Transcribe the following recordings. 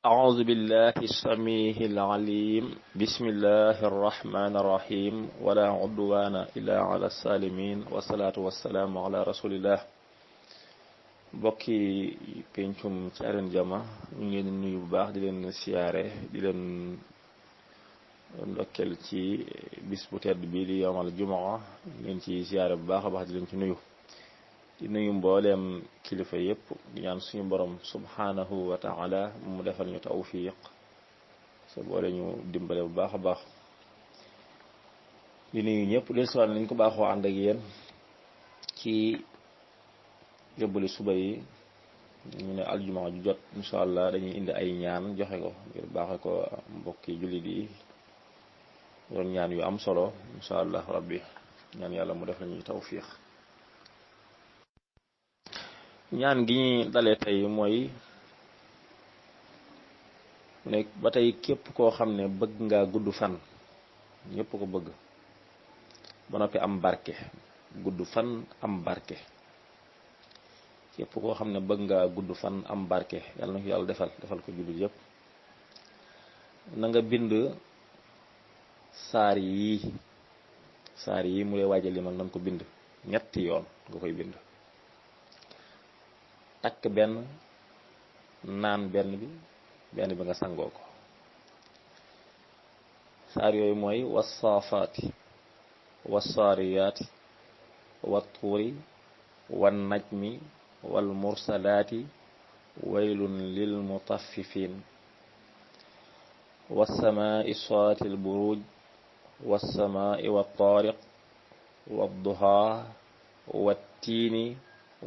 أعوذ بالله السميع العليم بسم الله الرحمن الرحيم ولا عدوان إلا على الظالمين والصلاة والسلام على رسول الله bokki pencum ci Arène Diama ñu ngi leen nuyu bu baax di leen siyaare di leen ndokkel ci bis bu tedd bi di yawmal jumaa ngeen ci siyaare bu baax a baax di leen ci nuyu di nuyu mbooleem kilifa yépp di ñaan suñu borom subhanahu wa ta'ala mu defal ñu tawfiq so boole ñu dimbale bu baax a baax di nuyu ñëpp leen si wàll nañ ko baaxoo ànd ak yéen ci yóbbali suba yi ñu ne aljuma ju jot insha allah dañuy indi ay ñaan joxe ko ngir baaxe ko mbokki jullit yi doon ñaan yu am solo insha allah rabbi ñaan yàlla mu def lañuy tawfiq ñaan gi ñuy dalee tey mooy ne ba tey képp koo xam ne bëgg nga gudd fan ñëpp ko bëgg ba noppi am barke gudd fan am barke képp koo xam ne bëgg nga gudd fan am barke yàlla na ko yàlla defal ko jullit yépp na nga bind saar yi mu lay waajal limal na nga ko bind ñetti yoon nga koy bind takk benn naan benn bi nga sangoo ko saar yooyu mooy wassaafaati wassaariyaati wattuuri wan najmi wal mursalaati waylun lil mutaffifiin wassamaa'i saatil buruuj wassamaa'i wattaariq wadduhaa wattiini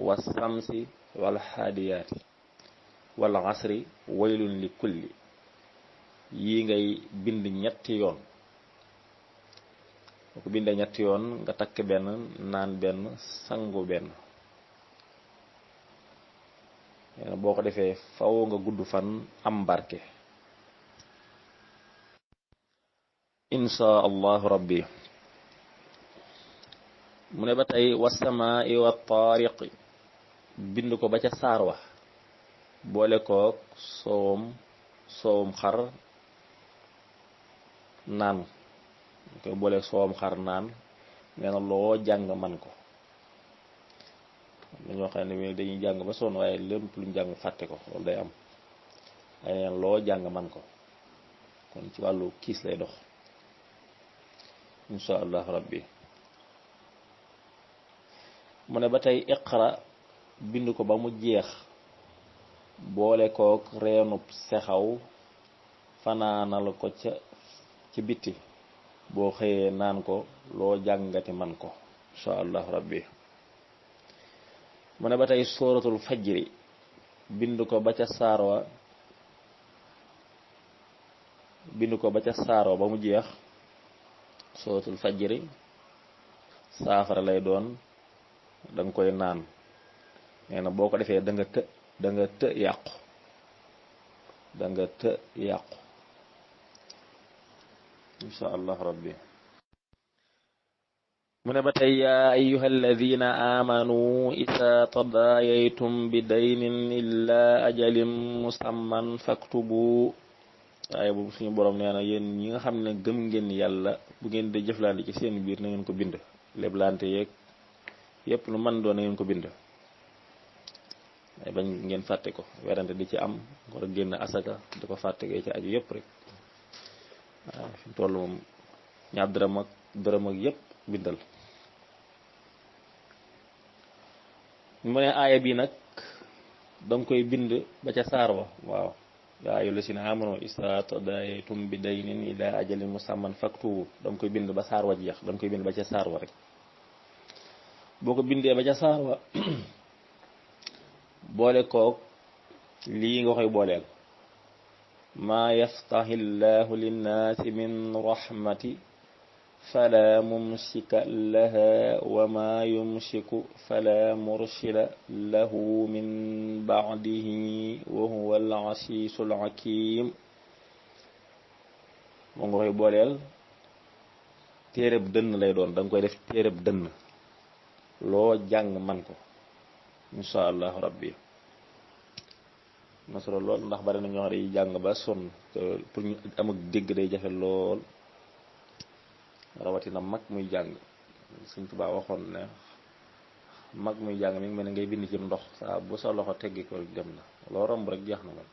wassamsi wal haadiyaati wal asri waylun li kulli yii ngay bind ñetti yoon boo ko bindee ñetti yoon nga takk benn naan benn sangu benn boo ko defee faw nga gudd fan am barke insha allahu rabbi mu ne ba tey wasamaa'i wa taariqi bind ko ba ca saar wa boole kook soowum xar naan koy boole soowum xar naan nee na loo jàng man ko dañoo xam ne dañuy jàng ba sonn waaye lépp luñ jàng fàtte ko loolu day am waaye neen loo jàng man ko kon ci wàllu kiis lay dox insha allah rabbi mu ne ba tey iqra bind ko ba mu jeex boole kook reenub sexaw fanaanal ko ci bitti boo xëyee naan ko loo jàngati man ko insha allah rabbi mu ne ba tey sooratul fajri bind ko ba ca saarwa ba mu jeex sooratul fajri saafara lay doon danga koy naan nee na boo ko defee da nga të yàqu insha allah rabbi mu ne ba tey yaa ayyuha alladina amanu isa tadaayaytum bi daynin illa ajalin musamman faktubu waaye boobu suñu borom nee na yéen ñi nga xam ne gëm ngeen yàlla bu ngeen di jëflante ci seen biir na ngeen ko bind leblante yeeg yépp lu mën doon na ngeen ko bind ay bañ ngeen fàtte ko werante di ci am war a génn asaka di ko fàtte gay ci aju yépp rek waaw fi mu toll moom ñaar dërëm ak yépp bindal mu ne aaya bi nag danga koy bind ba ca saar wa waaw yaa ayyuhal lazina amanu izaa tadaayaytum bi daynin ilaa ajalin musamman faktubu danga koy bind ba saar wa jeex danga koy bind ba ca saar wa rek boo ko bindee ba ca saar wa boole kook lii nga koy booleel maa yaftaxillahu linnaasi min rahmati fala mumsika laha wa maa yumsiku fala mursila lahu min ba'dihi wa huwa al-asiisul hakiim moo nga koy booleel téereb dënn lay doon danga koy def téereb dënn loo jàng man ko insha allahu rabbi na solo lool ndax bari na ñoo xam ne jàng ba sonn te pour ñu am ak dégg day jafe lool rawatina mag muy jàng. Sëñ Tuubaa waxoon ne mag muy jàng mi ngi mel ne ngay bind ci ndox saa bu sa loxo teggi ko dem na loo romb rek jeex na moom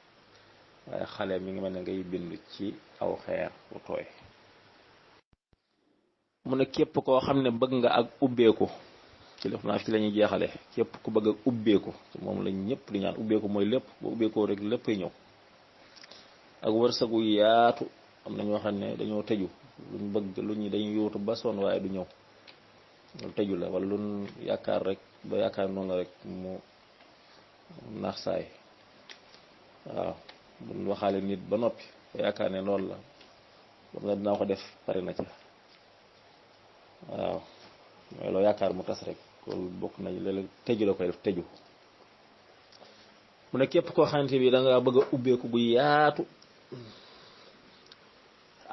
waaye xale mi ngi mel ne ngay bind ci aw xeer wu tooy. mu ne képp koo xam ne bëgg nga ak ubbeeku ci def naa fi la ñuy jeexale képp ku bëgg ak ubbeeku moom lañ ñëpp di ñaan ubbeeku mooy lépp bu ubbeekoo rek léppay ñëw ak wërsëgu yaatu. am na ñoo xam ne dañoo tëju luñ bëgg lu ñu dañuy yóotu ba sonn waaye du ñëw loolu tëju la wala luñ yaakaar rek ba yaakaar noonu rek mu naax saay. waaw buñ waxaale nit ba noppi ba yaakaar ne loolu la bam na dinaa ko def pare na ca. waaw mooy loo yaakaar mu tas rek loolu bokk nañ léeg-léeg tëju la koy def tëju. mu ne képp koo xamante bi da nga bëgg a ubbeeku gu yaatu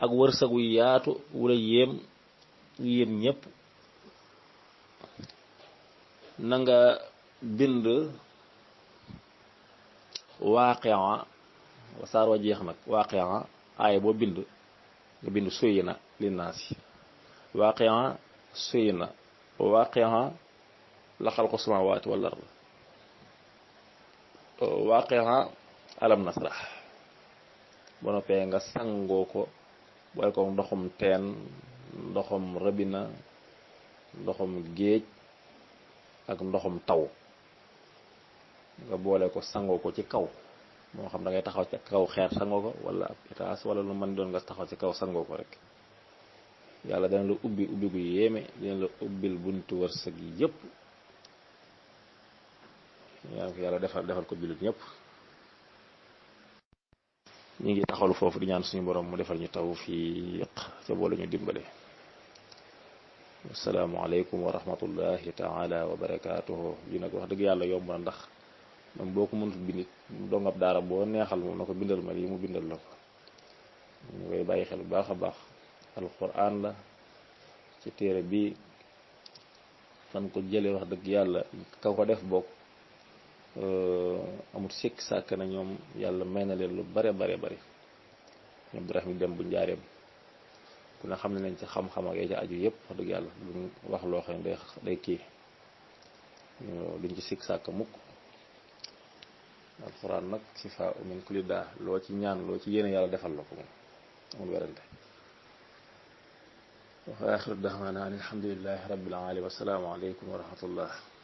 ak wërsëg gu yaatu wala yéem ñëpp na nga bind Waaqia saar wa jeex nag Waaqia aaya boo bind nga bind Zuyyina linnaasi Waaqia Zuyyina Waaqia la xalqu samaawaati wal ard Waaqia alam nasrah ba noppee nga sangoo ko boole ko ndoxum teen ndoxum rabina ndoxum géej ak ndoxum taw nga boole ko sangoo ko ci kaw moo xam da ngay taxaw ci kaw xeer sangoo ko wala ab étage wala lu mën doon nga taxaw ci kaw sangoo ko rek yàlla dana la ubbi gu yéeme dina la ubbil buntu wërsëg yi yëpp. yàlla defal ko jullit ñëpp. ñu ngi taxawlu foofu di ñaan suñu borom mu defal ñu tawfiq ca boole ñu dimbale. asalaamaaleykum wa rahmatullahi taala wa barakaatuhu. li nag wax dëgg yàlla yomb na ndax moom boo ko mënut bindit dongab daara boo neexal moom na ko bindal ma lii mu bindal la ko. ñu koy bàyyi xel bu baax a baax. alquran la ci téere bi fan ko jëlee wax dëgg yàlla ka ko def bokk amul sikk sàkk na ñoom yàlla may na leen lu bare bari ñoom Abdourahim dem bu njaareem ku ne xam ne nañ ci xam-xam ak ci aju yëpp wax dëgg yàlla luñ wax loo xam ne day kii duñ ci sikk sàkk mukk. alquran nag shifaa min kulli daa loo ci ñaan loo ci yéene yàlla defal la ko moom amul werante. wa aaxiru da'waanaa alhamdulillahi rabbil aalamiin wa salaamu aleykum wa rahmatullah.